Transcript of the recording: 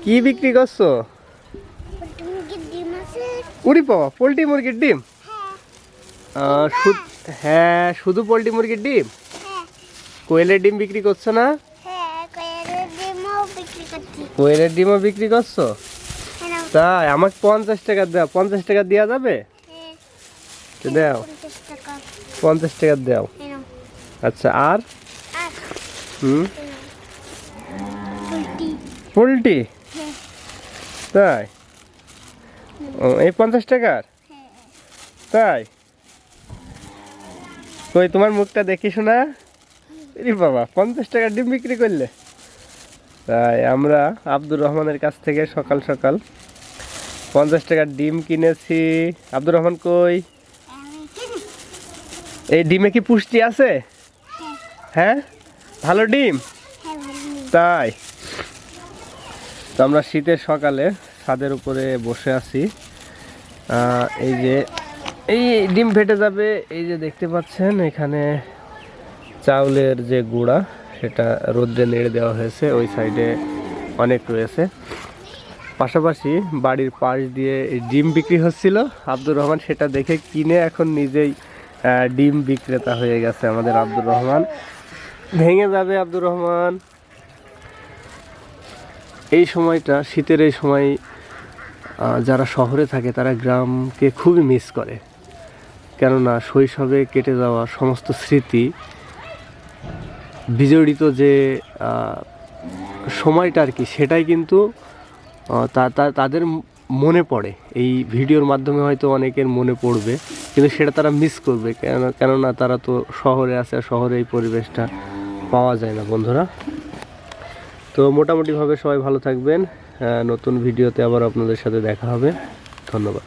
কি বিক্রি করছো? উড়ি পাওয়া পোল্ট্রি মুরগির ডিম? হ্যাঁ, শুধু পোল্ট্রি মুরগির ডিম? কোয়েলের ডিম বিক্রি করছো না? কোয়েলের ডিমও বিক্রি করছো? তাই আমাকে 50 টাকা দাও। 50 টাকা দেওয়া যাবে? দাও, 50 টাকা দাও। আচ্ছা, আর পোল্ট্রি? তাই? ও, এই 50 টাকার? তাই? কই তোমার মুখটা দেখিস না? রে বাবা, 50 টাকার ডিম বিক্রি করলে? তাই আমরা আব্দুর রহমানের কাছ থেকে সকাল সকাল 50 টাকার ডিম কিনেছি। আব্দুর রহমান কই? এই ডিমে কি পুষ্টি আছে? হ্যাঁ, ভালো ডিম? তাই? তো আমরা শীতের সকালে ছাদের উপরে বসে আছি। এই যে এই ডিম ফেটে যাবে, এই যে দেখতে পাচ্ছেন এখানে চাউলের যে গুঁড়া সেটা রোদ্রে নেড়ে দেওয়া হয়েছে, ওই সাইডে অনেক রয়েছে। পাশাপাশি বাড়ির পাশ দিয়ে ডিম বিক্রি হচ্ছিল, আব্দুর রহমান সেটা দেখে কিনে এখন নিজেই ডিম বিক্রেতা হয়ে গেছে আমাদের আব্দুর রহমান। ভেঙে যাবে আব্দুর রহমান। এই সময়টা, শীতের এই সময় যারা শহরে থাকে তারা গ্রামকে খুবই মিস করে, কেননা শৈশবে কেটে যাওয়া সমস্ত স্মৃতি বিজড়িত যে সময়টা আর কি, সেটাই কিন্তু তাদের মনে পড়ে। এই ভিডিওর মাধ্যমে হয়তো অনেকের মনে পড়বে, কিন্তু সেটা তারা মিস করবে, কেননা তারা তো শহরে আছে, আর শহরে এই পরিবেশটা পাওয়া যায় না বন্ধুরা। তো মোটামুটিভাবে সবাই ভালো থাকবেন। নতুন ভিডিওতে আবার আপনাদের সাথে দেখা হবে। ধন্যবাদ।